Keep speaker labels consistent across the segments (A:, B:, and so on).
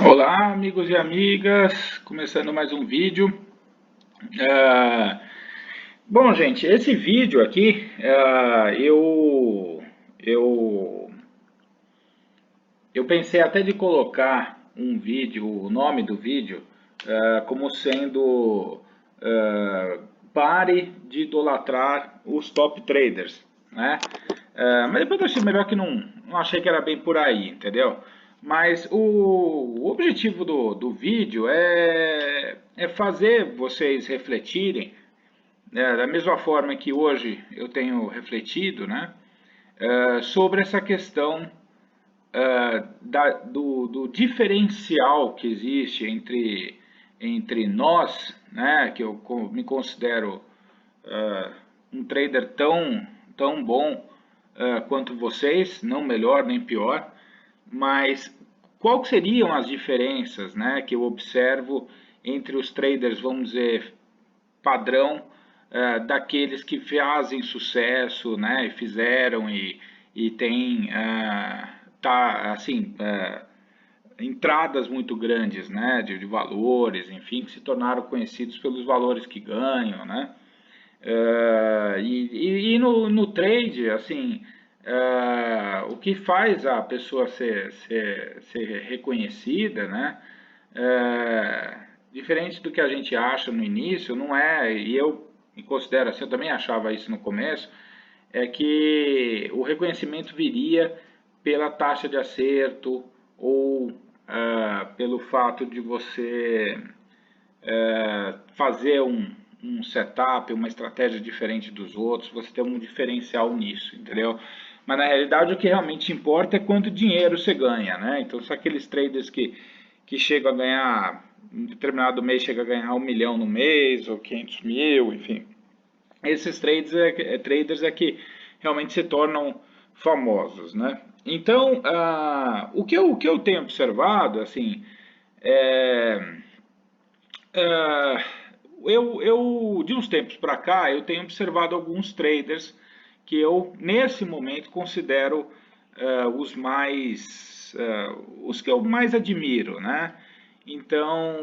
A: Olá, amigos e amigas, começando mais um vídeo. Ah, Bom, gente, esse vídeo aqui, eu, eu pensei até de colocar um vídeo, o nome do vídeo, como sendo Pare de idolatrar os top traders, né? Mas depois eu achei melhor que não achei que era bem por aí, entendeu? Mas o objetivo do vídeo é fazer vocês refletirem, né, da mesma forma que hoje eu tenho refletido, né, sobre essa questão do diferencial que existe entre nós, né, que eu me considero um trader tão bom quanto vocês, não melhor nem pior, mas quais seriam as diferenças, né, que eu observo entre os traders, vamos dizer, padrão, daqueles que fazem sucesso, né, fizeram e tem tá assim entradas muito grandes, né, de valores, enfim, que se tornaram conhecidos pelos valores que ganham, né? E no trade, assim, o que faz a pessoa ser reconhecida, né? Diferente do que a gente acha no início, não é, e eu me considero assim, eu também achava isso no começo, é que o reconhecimento viria pela taxa de acerto ou pelo fato de você fazer um setup, uma estratégia diferente dos outros, você tem um diferencial nisso, entendeu? Mas na realidade o que realmente importa é quanto dinheiro você ganha, né? Então são aqueles traders que chegam a ganhar, em determinado mês chega a ganhar 1 milhão no mês, ou 500 mil, enfim. Esses traders é que realmente se tornam famosos, né? Então, o que eu tenho observado, assim, é, ah, de uns tempos para cá, eu tenho observado alguns traders que eu, nesse momento, considero os que eu mais admiro, né? Então,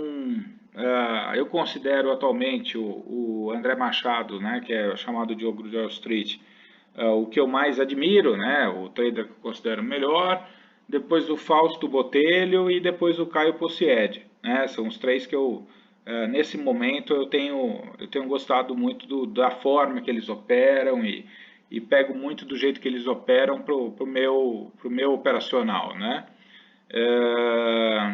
A: eu considero atualmente o André Machado, né, que é chamado Diogo de Wall Street, o que eu mais admiro, né, o trader que eu considero melhor, depois o Fausto Botelho e depois o Caio Possiede, né? São os três que eu nesse momento eu tenho gostado muito da forma que eles operam e pego muito do jeito que eles operam pro meu operacional, né? É,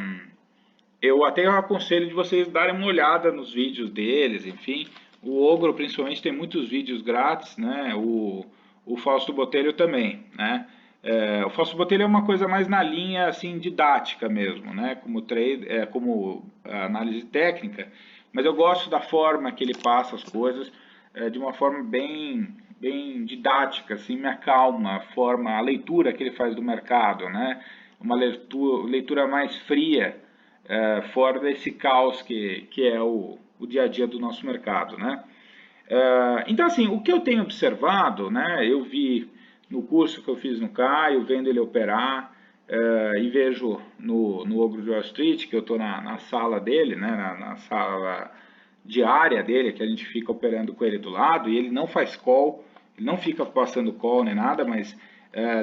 A: eu até aconselho de vocês darem uma olhada nos vídeos deles, enfim. O Ogro, principalmente, tem muitos vídeos grátis, né? O Fausto Botelho também, né? O Fausto Botelho é uma coisa mais na linha, assim, didática mesmo, né? Como trade, como análise técnica, mas eu gosto da forma que ele passa as coisas, de uma forma bem didática, assim, me acalma a leitura que ele faz do mercado, né? Uma leitura mais fria, fora desse caos que é o dia a dia do nosso mercado, né? Então, assim, o que eu tenho observado, né? Eu vi no curso que eu fiz no Caio, vendo ele operar, e vejo no Ogro de Wall Street, que eu estou na sala dele, né? Na sala diária dele, que a gente fica operando com ele do lado, e ele não faz call, ele não fica passando call nem nada, mas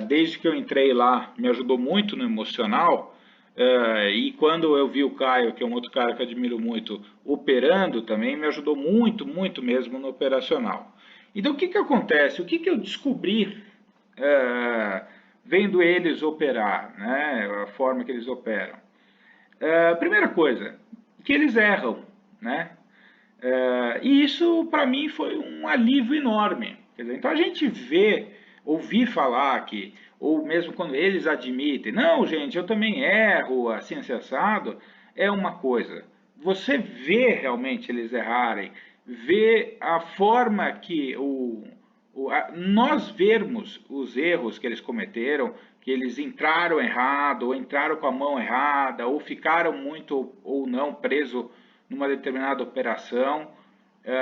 A: desde que eu entrei lá, me ajudou muito no emocional. E quando eu vi o Caio, que é um outro cara que eu admiro muito, operando também, me ajudou muito mesmo no operacional. Então, o que que acontece? O que que eu descobri é, vendo eles operar, né? A forma que eles operam? Primeira coisa, que eles erram, né? E isso para mim foi um alívio enorme. Quer dizer, então a gente vê, ouvir falar que, ou mesmo quando eles admitem, não, gente, eu também erro, assim, assado, é uma coisa. Você vê realmente eles errarem, vê a forma que nós vermos os erros que eles cometeram, que eles entraram errado, ou entraram com a mão errada, ou ficaram muito ou não preso numa determinada operação.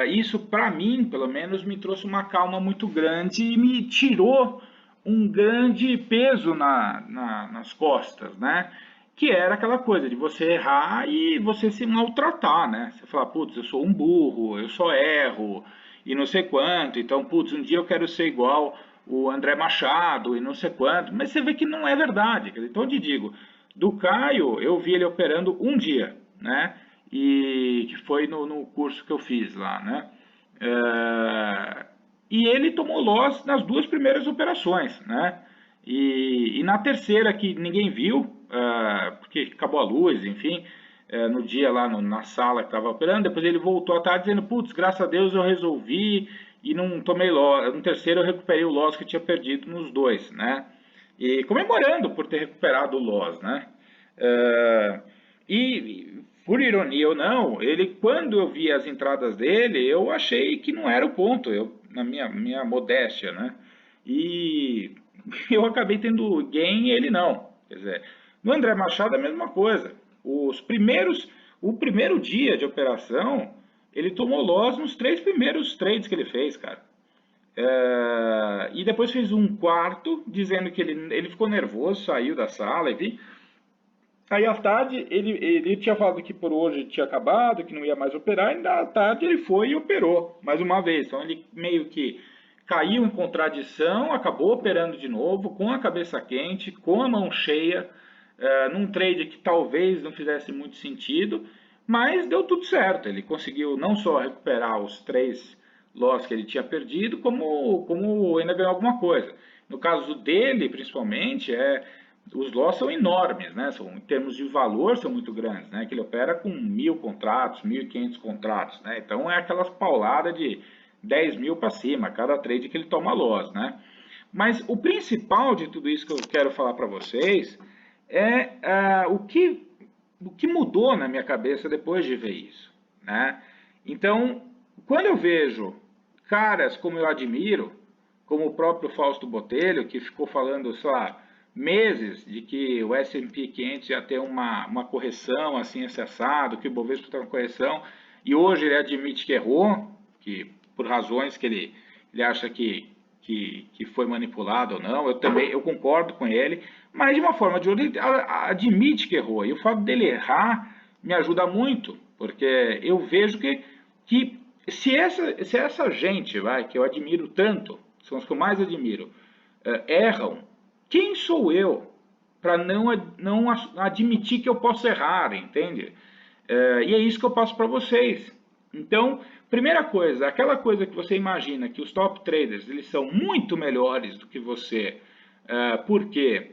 A: Isso, para mim, pelo menos, me trouxe uma calma muito grande e me tirou um grande peso nas costas, né? que era aquela coisa de você errar e você se maltratar, né? Você falar, putz, eu sou um burro, eu só erro e não sei quanto, então, putz, um dia eu quero ser igual o André Machado e não sei quanto, mas você vê que não é verdade. Então, eu te digo, do Caio, eu vi ele operando um dia, né? E que foi no curso que eu fiz lá, né? E ele tomou loss nas duas primeiras operações, né? E na terceira, que ninguém viu, porque acabou a luz, enfim, no dia lá na sala que estava operando, depois ele voltou à tarde dizendo, putz, graças a Deus eu resolvi e não tomei loss. No terceiro eu recuperei o loss que eu tinha perdido nos dois, né? E comemorando por ter recuperado o loss, né? E por ironia ou não, ele quando eu vi as entradas dele, eu achei que não era o ponto, na minha modéstia, né? E eu acabei tendo gain e ele não. Quer dizer, no André Machado é a mesma coisa. O primeiro dia de operação, ele tomou loss nos três primeiros trades que ele fez, cara. E depois fez um quarto, dizendo que ele ficou nervoso, saiu da sala, enfim. Aí à tarde ele tinha falado que por hoje tinha acabado, que não ia mais operar, e à tarde ele foi e operou mais uma vez. Então ele meio que caiu em contradição, acabou operando de novo, com a cabeça quente, com a mão cheia, num trade que talvez não fizesse muito sentido, mas deu tudo certo. Ele conseguiu não só recuperar os três loss que ele tinha perdido, como ainda ganhou alguma coisa. No caso dele, principalmente, os loss são enormes, né? Em termos de valor, são muito grandes, né? Que ele opera com 1.000 contratos, 1.500 contratos, né? Então é aquelas pauladas de 10 mil para cima, cada trade que ele toma loss, né? Mas o principal de tudo isso que eu quero falar para vocês o que mudou na minha cabeça depois de ver isso, né? Então, quando eu vejo caras como eu admiro, como o próprio Fausto Botelho, que ficou falando, sei lá, meses de que o S&P 500 ia ter uma correção assim assado, que o Bovespa está uma correção, e hoje ele admite que errou, que por razões que ele acha que foi manipulado ou não, eu concordo com ele, mas de uma forma de outra ele admite que errou, e o fato dele errar me ajuda muito, porque eu vejo que se essa gente, que eu admiro tanto, são os que eu mais admiro, erram, quem sou eu para não admitir que eu posso errar, entende? E é isso que eu passo para vocês. Então, primeira coisa, aquela coisa que você imagina que os top traders eles são muito melhores do que você, porque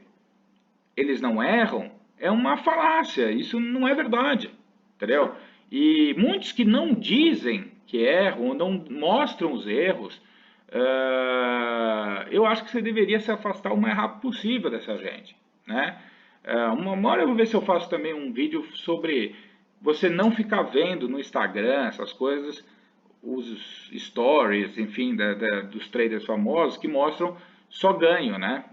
A: eles não erram, é uma falácia. Isso não é verdade, entendeu? E muitos que não dizem que erram, ou não mostram os erros, eu acho que você deveria se afastar o mais rápido possível dessa gente, né? Uma hora eu vou ver se eu faço também um vídeo sobre você não ficar vendo no Instagram essas coisas, os stories, enfim, dos traders famosos que mostram só ganho, né?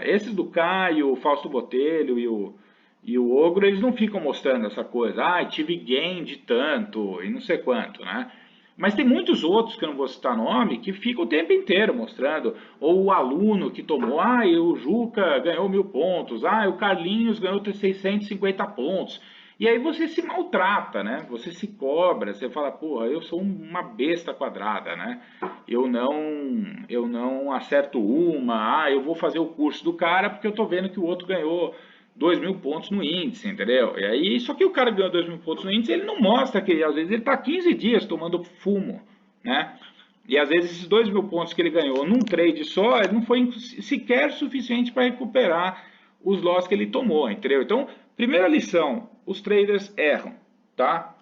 A: Esses do Caio, o Fausto Botelho e o Ogro, eles não ficam mostrando essa coisa, tive gain de tanto e não sei quanto, né? Mas tem muitos outros, que eu não vou citar nome, que ficam o tempo inteiro mostrando. Ou o aluno que tomou, o Juca ganhou 1.000 pontos, o Carlinhos ganhou 650 pontos. E aí você se maltrata, né? Você se cobra, você fala, porra, eu sou uma besta quadrada, né? Eu não acerto uma, eu vou fazer o curso do cara porque eu tô vendo que o outro ganhou 2.000 pontos no índice, entendeu? E aí, só que o cara ganhou 2.000 pontos no índice, ele não mostra que às vezes ele está 15 dias tomando fumo, né? E às vezes esses 2.000 pontos que ele ganhou num trade só, não foi sequer suficiente para recuperar os loss que ele tomou, entendeu? Então, primeira lição, os traders erram, tá?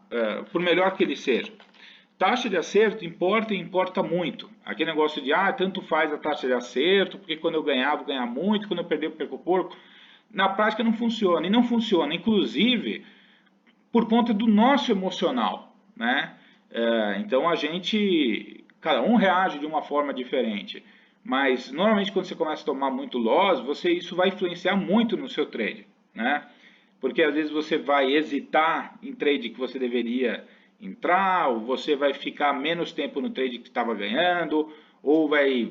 A: Por melhor que eles sejam. Taxa de acerto importa e importa muito. Aquele negócio de, tanto faz a taxa de acerto, porque quando eu ganhar, vou ganhar muito, quando eu perder, eu perco pouco. Na prática não funciona, e não funciona, inclusive, por conta do nosso emocional, né? Então cada um reage de uma forma diferente, mas normalmente quando você começa a tomar muito loss, isso vai influenciar muito no seu trade, né? Porque às vezes você vai hesitar em trade que você deveria entrar, ou você vai ficar menos tempo no trade que estava ganhando, ou vai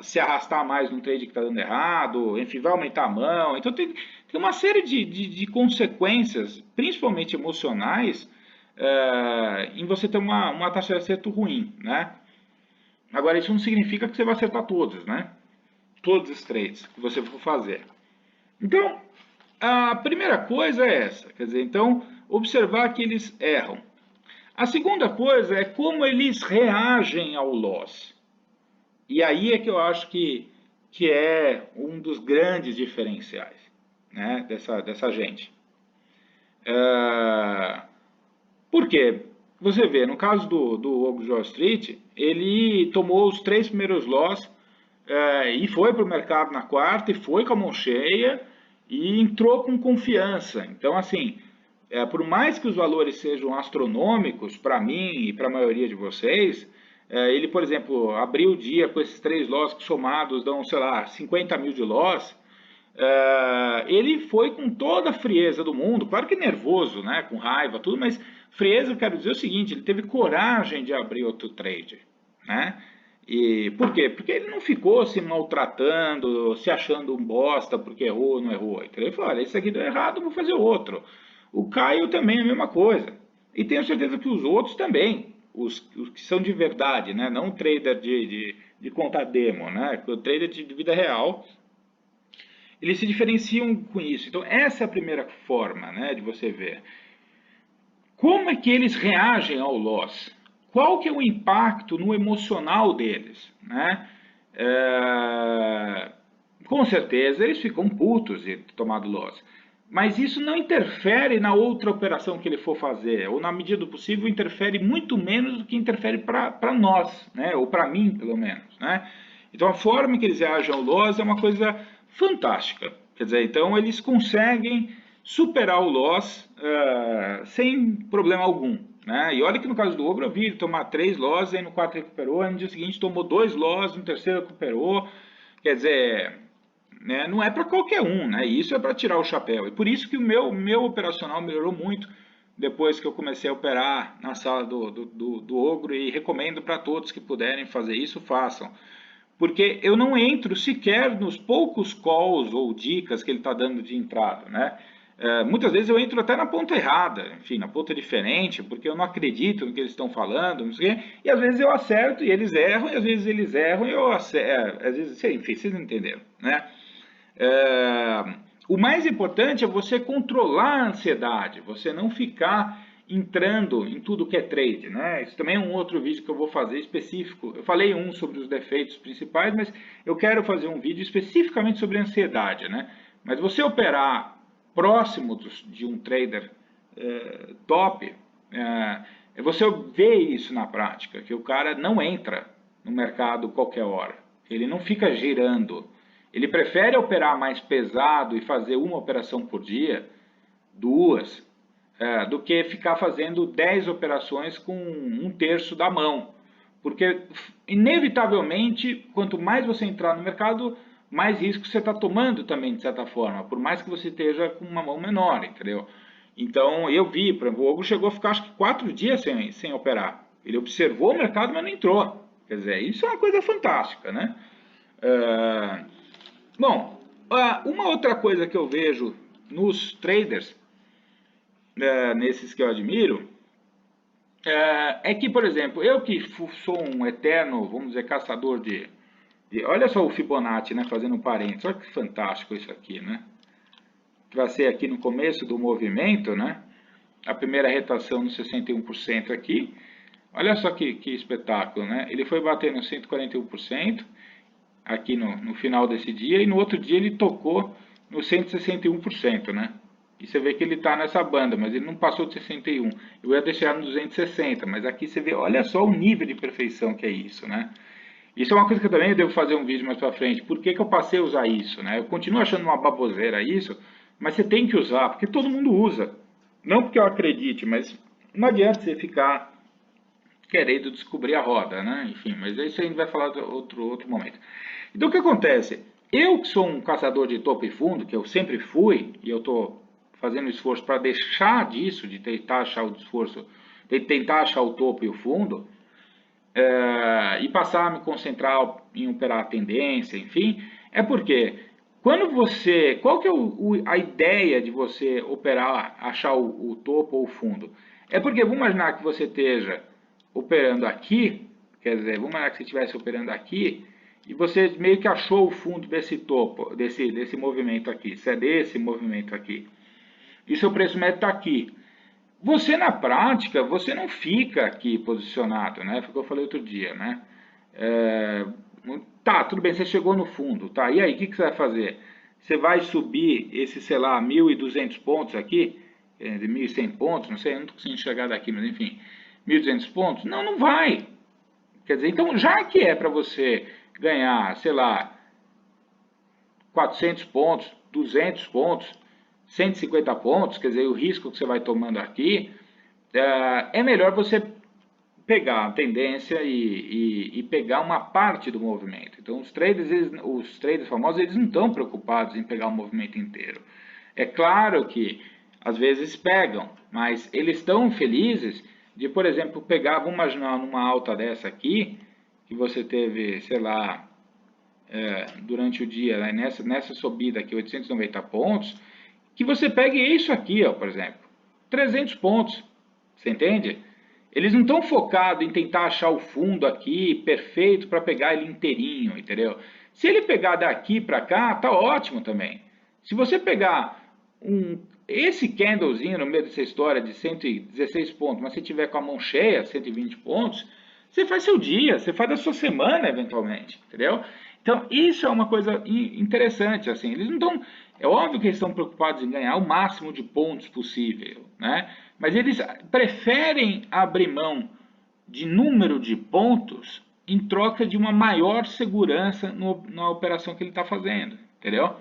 A: se arrastar mais num trade que está dando errado, enfim, vai aumentar a mão. Então tem uma série de consequências, principalmente emocionais, em você ter uma taxa de acerto ruim, né? Agora, isso não significa que você vai acertar todos, né? Todos os trades que você for fazer. Então, a primeira coisa é essa, quer dizer, então, observar que eles erram. A segunda coisa é como eles reagem ao loss. E aí é que eu acho que é um dos grandes diferenciais, né, dessa gente. Por quê? Você vê, no caso do Ogro Wall Street, ele tomou os 3 primeiros loss e foi para o mercado na quarta e foi com a mão cheia e entrou com confiança. Então, assim, por mais que os valores sejam astronômicos para mim e para a maioria de vocês, ele, por exemplo, abriu o dia com esses 3 loss que somados dão, sei lá, 50 mil de loss. Ele foi com toda a frieza do mundo, claro que nervoso, né, com raiva, tudo, mas frieza, eu quero dizer o seguinte, ele teve coragem de abrir outro trade, né? E por quê? Porque ele não ficou se maltratando, se achando um bosta porque errou ou não errou. Então ele falou, olha, isso aqui deu errado, vou fazer outro. O Caio também é a mesma coisa. E tenho certeza que os outros também, os que são de verdade, né? Não o trader de conta demo, né? O trader de vida real, eles se diferenciam com isso. Então, essa é a primeira forma, né, de você ver. Como é que eles reagem ao loss? Qual que é o impacto no emocional deles, né? Com certeza, eles ficam putos de ter tomado loss. Mas isso não interfere na outra operação que ele for fazer, ou na medida do possível interfere muito menos do que interfere para nós, né? Ou para mim, pelo menos, né? Então a forma que eles reagem ao loss é uma coisa fantástica. Quer dizer, então eles conseguem superar o loss sem problema algum, né? E olha que no caso do Ogro eu vi ele tomar 3 loss, aí no quarto recuperou, aí no dia seguinte tomou 2 loss, no terceiro recuperou. Quer dizer, né, não é para qualquer um, né? Isso é para tirar o chapéu. E por isso que o meu operacional melhorou muito depois que eu comecei a operar na sala do Ogro, e recomendo para todos que puderem fazer isso, façam. Porque eu não entro sequer nos poucos calls ou dicas que ele está dando de entrada, né? Muitas vezes eu entro até na ponta errada, enfim, na ponta diferente, porque eu não acredito no que eles estão falando, não sei o quê, e às vezes eu acerto e eles erram, e às vezes eles erram e eu acerto, às vezes, enfim, vocês entenderam, né? O mais importante é você controlar a ansiedade, você não ficar entrando em tudo que é trade, né? Isso também é um outro vídeo que eu vou fazer específico. Eu falei um sobre os defeitos principais, mas eu quero fazer um vídeo especificamente sobre ansiedade, né? Mas você operar próximo de um trader top, você vê isso na prática, que o cara não entra no mercado qualquer hora, ele não fica girando. Ele prefere operar mais pesado e fazer uma operação por dia, 2, do que ficar fazendo 10 operações com 1/3 da mão. Porque, inevitavelmente, quanto mais você entrar no mercado, mais risco você está tomando também, de certa forma, por mais que você esteja com uma mão menor, entendeu? Então, eu vi, por exemplo, o Ogro chegou a ficar, acho que 4 dias sem operar. Ele observou o mercado, mas não entrou. Quer dizer, isso é uma coisa fantástica, né? Bom, uma outra coisa que eu vejo nos traders, nesses que eu admiro, é que, por exemplo, eu que sou um eterno, vamos dizer, caçador olha só o Fibonacci, né, fazendo um parênteses, olha que fantástico isso aqui, né? Tracei aqui no começo do movimento, né? A primeira retração no 61% aqui. Olha só que espetáculo, né? Ele foi bater no 141%, aqui no final desse dia, e no outro dia ele tocou no 161%, né? E você vê que ele está nessa banda, mas ele não passou de 61. Eu ia deixar no 260, mas aqui você vê, olha só o nível de perfeição que é isso, né? Isso é uma coisa que eu também devo fazer um vídeo mais para frente. Por que eu passei a usar isso, né? Eu continuo achando uma baboseira isso, mas você tem que usar, porque todo mundo usa. Não porque eu acredite, mas não adianta você ficar querendo descobrir a roda, né? Enfim, mas isso a gente vai falar de outro momento. Então o que acontece? Eu que sou um caçador de topo e fundo, que eu sempre fui, e eu estou fazendo esforço para deixar disso, de tentar achar o esforço, de tentar achar o topo e o fundo, e passar a me concentrar em operar a tendência, enfim, é porque quando você, qual que é a ideia de você operar, achar o topo ou o fundo? É porque, vamos imaginar que você esteja operando aqui, quer dizer, vamos imaginar que você estivesse operando aqui, e você meio que achou o fundo desse topo, desse movimento aqui, se é desse movimento aqui, e seu preço médio está aqui. Você, na prática, você não fica aqui posicionado, né? Foi o que eu falei outro dia, né? É, tá, tudo bem, você chegou no fundo, tá? E aí, o que você vai fazer? Você vai subir esse, sei lá, 1.200 pontos aqui, 1.100 pontos, não sei, eu não estou conseguindo enxergar daqui, mas enfim, 1.200 pontos? Não, não vai. Quer dizer, então, já que é para você ganhar, sei lá, 400 pontos, 200 pontos, 150 pontos, quer dizer, o risco que você vai tomando aqui, é melhor você pegar a tendência e pegar uma parte do movimento. Então, os traders famosos, eles não estão preocupados em pegar o movimento inteiro. É claro que, às vezes, pegam, mas eles estão felizes de, por exemplo, pegar, vamos imaginar numa alta dessa aqui, que você teve, sei lá, durante o dia, né, nessa subida aqui, 890 pontos, que você pegue isso aqui, ó, por exemplo, 300 pontos, você entende? Eles não estão focados em tentar achar o fundo aqui perfeito para pegar ele inteirinho, entendeu? Se ele pegar daqui para cá, tá ótimo também. Se você pegar esse candlezinho no meio dessa história de 116 pontos, mas se tiver com a mão cheia, 120 pontos, você faz seu dia, você faz a sua semana eventualmente, entendeu? Então, isso é uma coisa interessante, assim, eles não estão, é óbvio que eles estão preocupados em ganhar o máximo de pontos possível, né? Mas eles preferem abrir mão de número de pontos em troca de uma maior segurança na operação que ele está fazendo, entendeu?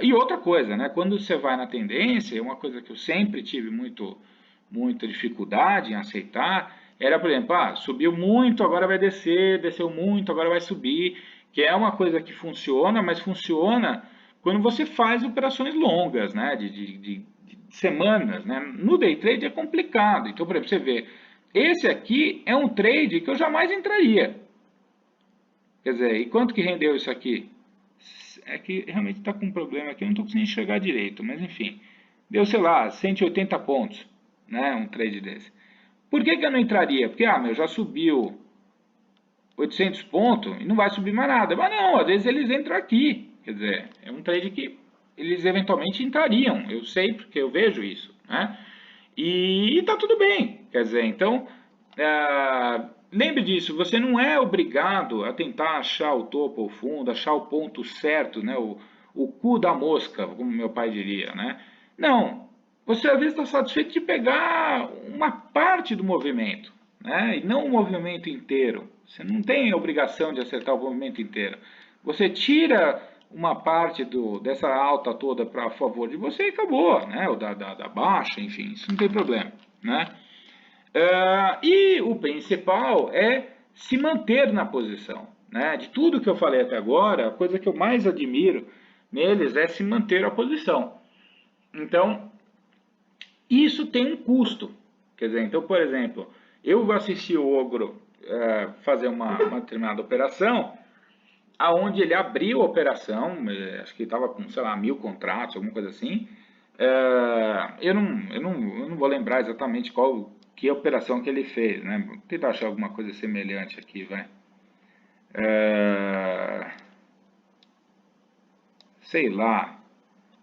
A: E outra coisa, né? Quando você vai na tendência, é uma coisa que eu sempre tive muita dificuldade em aceitar, era, por exemplo, subiu muito, agora vai descer, desceu muito, agora vai subir, que é uma coisa que funciona, mas funciona quando você faz operações longas, né? De semanas, né? No day trade é complicado. Então, por exemplo, você vê, esse aqui é um trade que eu jamais entraria. Quer dizer, e quanto que rendeu isso aqui? É que realmente está com um problema aqui, eu não estou conseguindo enxergar direito, mas enfim. Deu, sei lá, 180 pontos, né? Um trade desse. Por que eu não entraria? Porque, meu, já subiu 800 pontos e não vai subir mais nada. Mas não, às vezes eles entram aqui. Quer dizer, é um trade que eles eventualmente entrariam. Eu sei porque eu vejo isso, né? E tá tudo bem. Quer dizer, então, lembre disso, você não é obrigado a tentar achar o topo ou o fundo, achar o ponto certo, né? O cu da mosca, como meu pai diria, né? Não, você às vezes está satisfeito de pegar uma parte do movimento, né? E não o movimento inteiro. Você não tem a obrigação de acertar o movimento inteiro. Você tira uma parte dessa alta toda para favor de você e acabou, né? Ou da baixa, enfim, isso não tem problema, né? E o principal é se manter na posição, né? De tudo que eu falei até agora, a coisa que eu mais admiro neles é se manter a posição. Então, isso tem um custo. Quer dizer, então, por exemplo, eu assisti o Ogro fazer uma determinada operação, aonde ele abriu a operação, acho que estava com, sei lá, 1.000 contratos, alguma coisa assim. Eu não vou lembrar exatamente que operação que ele fez, né? Vou tentar achar alguma coisa semelhante aqui, vai. Sei lá.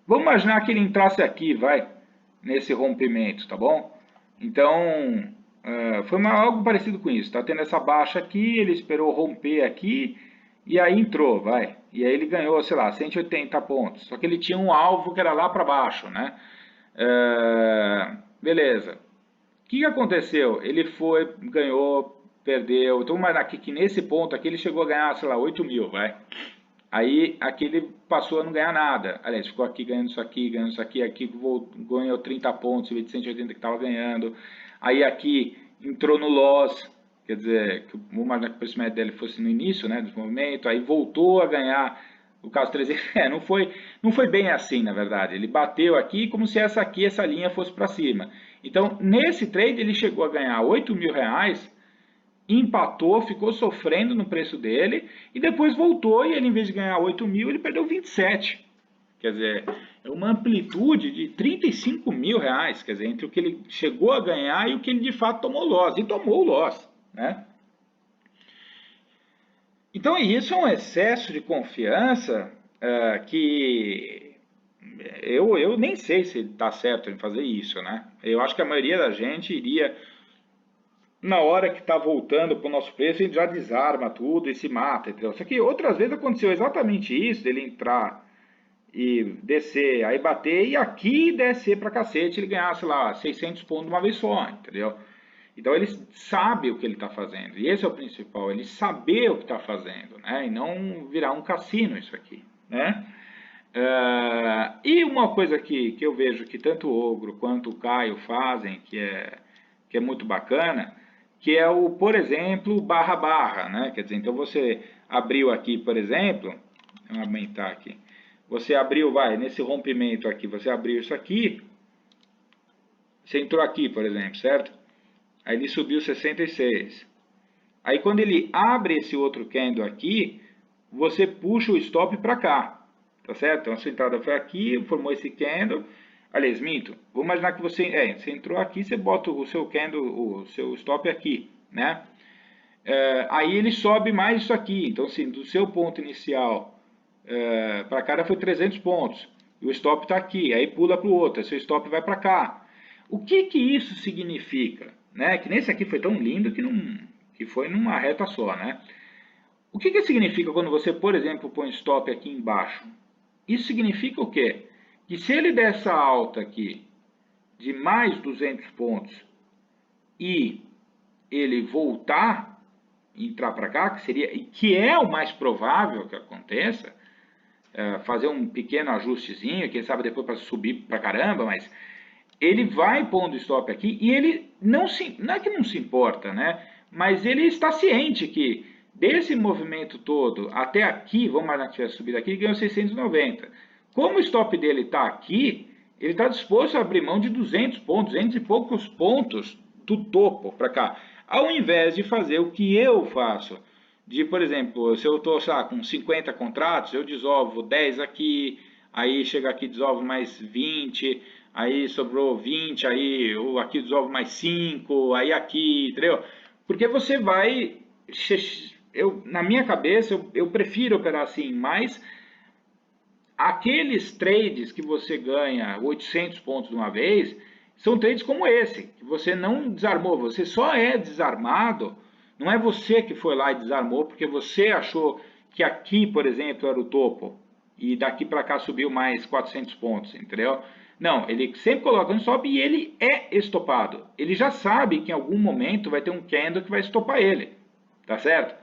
A: Vamos imaginar que ele entrasse aqui, vai, nesse rompimento, tá bom? Então, foi algo parecido com isso. Tá tendo essa baixa aqui, ele esperou romper aqui e aí entrou, vai. E aí ele ganhou, sei lá, 180 pontos. Só que ele tinha um alvo que era lá para baixo, né? Beleza. O que aconteceu? Ele foi, ganhou, perdeu. Então, mas aqui que nesse ponto aqui ele chegou a ganhar, sei lá, 8 mil, vai. Aí aqui ele passou a não ganhar nada. Aliás, ficou aqui ganhando isso aqui, aqui ganhou 30 pontos, em vez de 180 que estava ganhando. Aí aqui entrou no loss, quer dizer, que vamos imaginar que o preço médio dele fosse no início, né, do movimento, aí voltou a ganhar, o caso 300, não foi bem assim, na verdade. Ele bateu aqui como se essa linha fosse para cima. Então, nesse trade ele chegou a ganhar 8 mil reais empatou, ficou sofrendo no preço dele, e depois voltou, e ele, em vez de ganhar 8 mil, ele perdeu 27. Quer dizer, é uma amplitude de 35 mil reais, quer dizer, entre o que ele chegou a ganhar e o que ele de fato tomou loss, e tomou o loss, né? Então, isso é um excesso de confiança que eu nem sei se está certo em fazer isso, né? Eu acho que a maioria da gente iria, na hora que está voltando para o nosso preço, ele já desarma tudo e se mata, entendeu? Só que outras vezes aconteceu exatamente isso, dele entrar e descer, aí bater, e aqui descer pra cacete, ele ganhar, sei lá, 600 pontos de uma vez só, entendeu? Então ele sabe o que ele está fazendo, e esse é o principal, ele saber o que está fazendo, né? E não virar um cassino isso aqui, né? E uma coisa que eu vejo que tanto o Ogro quanto o Caio fazem, que é muito bacana, que é o, por exemplo, barra barra, né? Quer dizer, então você abriu aqui, por exemplo, vamos aumentar aqui, você abriu, vai, nesse rompimento aqui, você abriu isso aqui, você entrou aqui, por exemplo, certo? Aí ele subiu 66. Aí quando ele abre esse outro candle aqui, você puxa o stop para cá, tá certo? Então a sua entrada foi aqui, formou esse candle. Aliás, minto, vou imaginar que você entrou aqui, você bota o seu candle, o seu stop aqui, né? Aí ele sobe mais isso aqui, então assim, do seu ponto inicial para cá foi 300 pontos, e o stop está aqui, aí pula para o outro, aí seu stop vai para cá. O que isso significa? Né? Que nesse aqui foi tão lindo que foi numa reta só, né? O que significa quando você, por exemplo, põe stop aqui embaixo? Isso significa o quê? Que se ele der essa alta aqui de mais 200 pontos e ele voltar, entrar para cá, que é o mais provável que aconteça, fazer um pequeno ajustezinho, quem sabe depois para subir para caramba, mas ele vai pondo stop aqui e ele não é que não se importa, né? Mas ele está ciente que desse movimento todo até aqui, vamos imaginar que tivesse subido aqui, ele ganhou 690. Como o stop dele está aqui, ele está disposto a abrir mão de 200 pontos, 200 e poucos pontos do topo para cá, ao invés de fazer o que eu faço. De, por exemplo, se eu estou com 50 contratos, eu desovo 10 aqui, aí chega aqui desovo mais 20, aí sobrou 20, aí eu aqui desovo mais 5, aí aqui, entendeu? Porque você vai, na minha cabeça, eu prefiro operar assim, mas aqueles trades que você ganha 800 pontos de uma vez, são trades como esse, que você não desarmou, você só é desarmado, não é você que foi lá e desarmou, porque você achou que aqui, por exemplo, era o topo, e daqui para cá subiu mais 400 pontos, entendeu? Não, ele sempre coloca no stop e ele é estopado. Ele já sabe que em algum momento vai ter um candle que vai estopar ele, tá certo?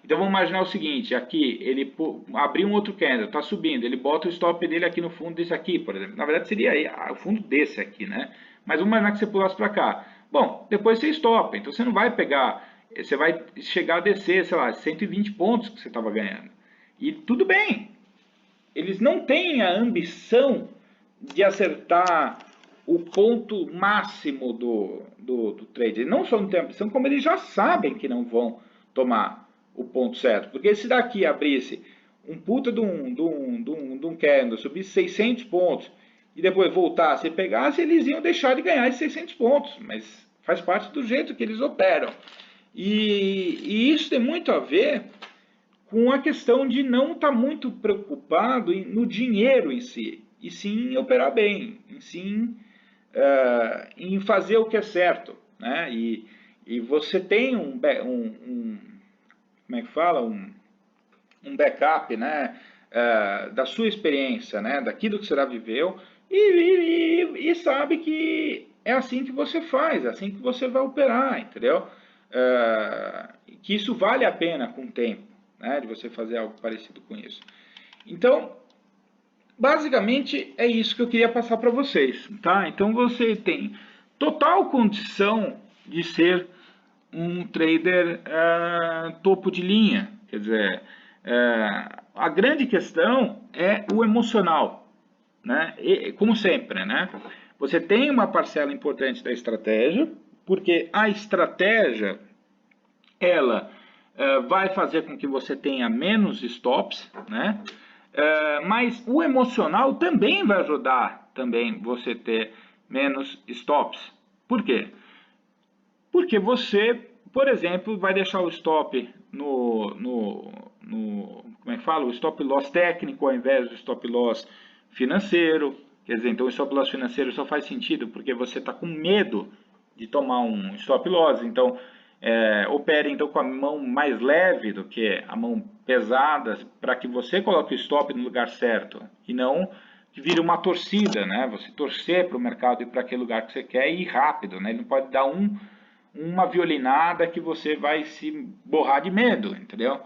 A: Então vamos imaginar o seguinte, aqui ele abriu um outro candle, está subindo, ele bota o stop dele aqui no fundo desse aqui, por exemplo. Na verdade seria o fundo desse aqui, né? Mas vamos imaginar que você pulasse para cá. Bom, depois você stopa, então você não vai pegar, você vai chegar a descer, sei lá, 120 pontos que você estava ganhando. E tudo bem, eles não têm a ambição de acertar o ponto máximo do trade. Eles não só não têm ambição, como eles já sabem que não vão tomar o ponto certo. Porque se daqui abrisse um puta de um candle, subisse 600 pontos e depois voltasse e pegasse, eles iam deixar de ganhar esses 600 pontos. Mas faz parte do jeito que eles operam. E isso tem muito a ver com a questão de não estar muito preocupado no dinheiro em si, e sim em operar bem, em fazer o que é certo, né? E você tem como é que fala, um backup, né? Da sua experiência, né? Daquilo que você já viveu, e sabe que é assim que você faz, é assim que você vai operar, entendeu? Que isso vale a pena com o tempo, né? De você fazer algo parecido com isso. Então, basicamente é isso que eu queria passar para vocês, tá? Então você tem total condição de ser um trader topo de linha, quer dizer, a grande questão é o emocional, né? E, como sempre, né? Você tem uma parcela importante da estratégia, porque a estratégia, ela vai fazer com que você tenha menos stops, né? Mas o emocional também vai ajudar também você ter menos stops. Por quê? Porque você, por exemplo, vai deixar o stop como é que fala? O stop loss técnico ao invés do stop loss financeiro. Quer dizer, então o stop loss financeiro só faz sentido porque você está com medo de tomar um stop loss. Então, opere então com a mão mais leve do que a mão pesada para que você coloque o stop no lugar certo e não que vire uma torcida, né? Você torcer para o mercado ir para aquele lugar que você quer e ir rápido, né? Ele não pode dar uma violinada que você vai se borrar de medo, entendeu?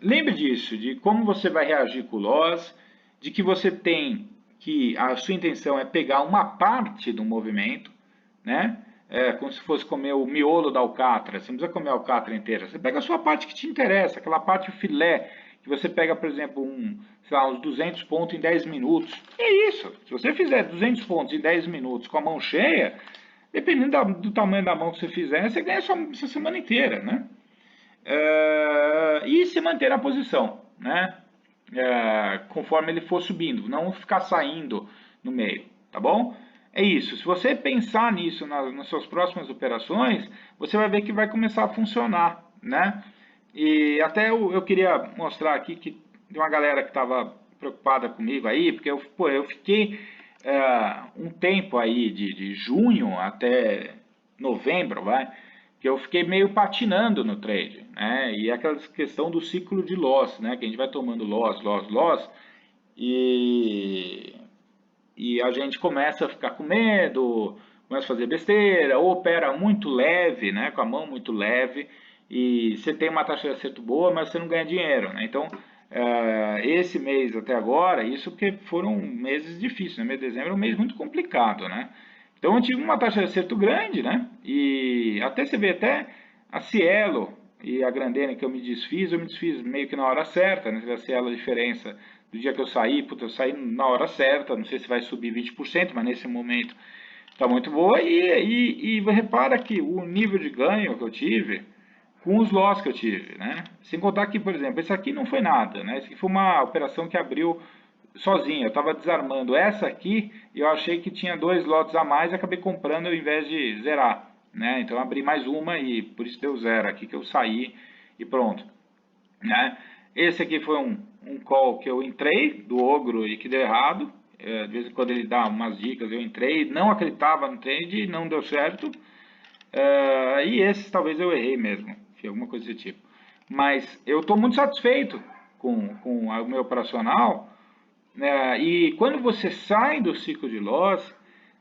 A: Lembre disso, de como você vai reagir com o loss, de que você tem que a sua intenção é pegar uma parte do movimento, né? Como se fosse comer o miolo da alcatra. Você não precisa comer a alcatra inteira. Você pega a sua parte que te interessa, aquela parte, o filé, que você pega, por exemplo, sei lá, uns 200 pontos em 10 minutos. É isso. Se você fizer 200 pontos em 10 minutos com a mão cheia, dependendo do tamanho da mão que você fizer, você ganha a sua semana inteira, né? E se manter na posição, né? Conforme ele for subindo, não ficar saindo no meio, tá bom? É isso. Se você pensar nisso nas suas próximas operações, você vai ver que vai começar a funcionar, né? E até eu queria mostrar aqui que tem uma galera que estava preocupada comigo aí, porque eu fiquei um tempo aí de junho até novembro, que eu fiquei meio patinando no trade, né? E aquela questão do ciclo de loss, né? Que a gente vai tomando loss, e a gente começa a ficar com medo, começa a fazer besteira, ou opera muito leve, né? Com a mão muito leve, e você tem uma taxa de acerto boa, mas você não ganha dinheiro, né? Então, esse mês até agora, isso porque foram meses difíceis, né? Mês de dezembro é um mês muito complicado, né? Então eu tive uma taxa de acerto grande, né? E até você vê até a Cielo e a Grandene que eu me desfiz meio que na hora certa, né? A Cielo, a diferença do dia que eu saí, eu saí na hora certa, não sei se vai subir 20%, mas nesse momento está muito boa. E repara que o nível de ganho que eu tive com os loss que eu tive, né? Sem contar que, por exemplo, esse aqui não foi nada, né? Esse aqui foi uma operação que abriu sozinho. Eu estava desarmando essa aqui e eu achei que tinha 2 lotes a mais e acabei comprando ao invés de zerar, né? Então eu abri mais uma e por isso deu 0 aqui que eu saí e pronto, né? Esse aqui foi um call que eu entrei do Ogro e que deu errado. De vez em quando ele dá umas dicas, eu entrei, não acreditava no trade, não deu certo. E esses talvez eu errei mesmo, alguma coisa desse tipo. Mas eu estou muito satisfeito com o meu operacional, né? E quando você sai do ciclo de loss,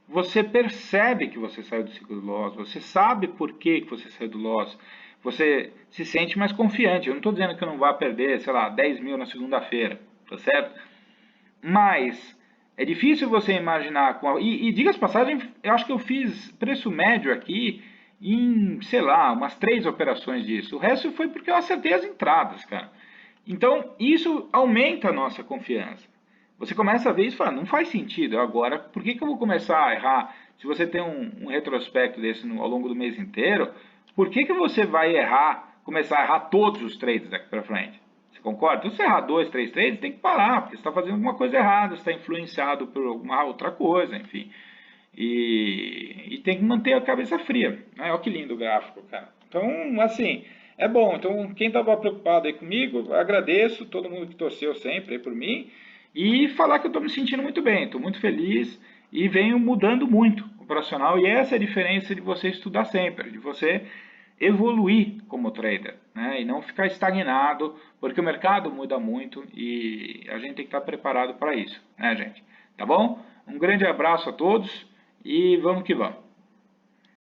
A: você percebe que você saiu do ciclo de loss, você sabe por que você saiu do loss, você se sente mais confiante. Eu não estou dizendo que eu não vá perder, sei lá, 10 mil na segunda-feira, tá certo? Mas é difícil você imaginar. E diga-se passagem, eu acho que eu fiz preço médio aqui em, sei lá, umas 3 operações disso. O resto foi porque eu acertei as entradas, cara. Então, isso aumenta a nossa confiança. Você começa a ver isso e fala, não faz sentido. Agora, por que eu vou começar a errar? Se você tem um retrospecto desse ao longo do mês inteiro, por que você vai errar, começar a errar todos os trades daqui para frente? Você concorda? Então, se você errar 2, 3 trades, tem que parar, porque você está fazendo alguma coisa errada, você está influenciado por alguma outra coisa, enfim. E tem que manter a cabeça fria. Olha que lindo o gráfico, cara. Então, assim, é bom. Então, quem estava preocupado aí comigo, agradeço todo mundo que torceu sempre aí por mim. E falar que eu estou me sentindo muito bem, estou muito feliz e venho mudando muito o operacional. E essa é a diferença de você estudar sempre, de você evoluir como trader, né? E não ficar estagnado, porque o mercado muda muito e a gente tem que estar preparado para isso, né, gente? Tá bom? Um grande abraço a todos e vamos que vamos.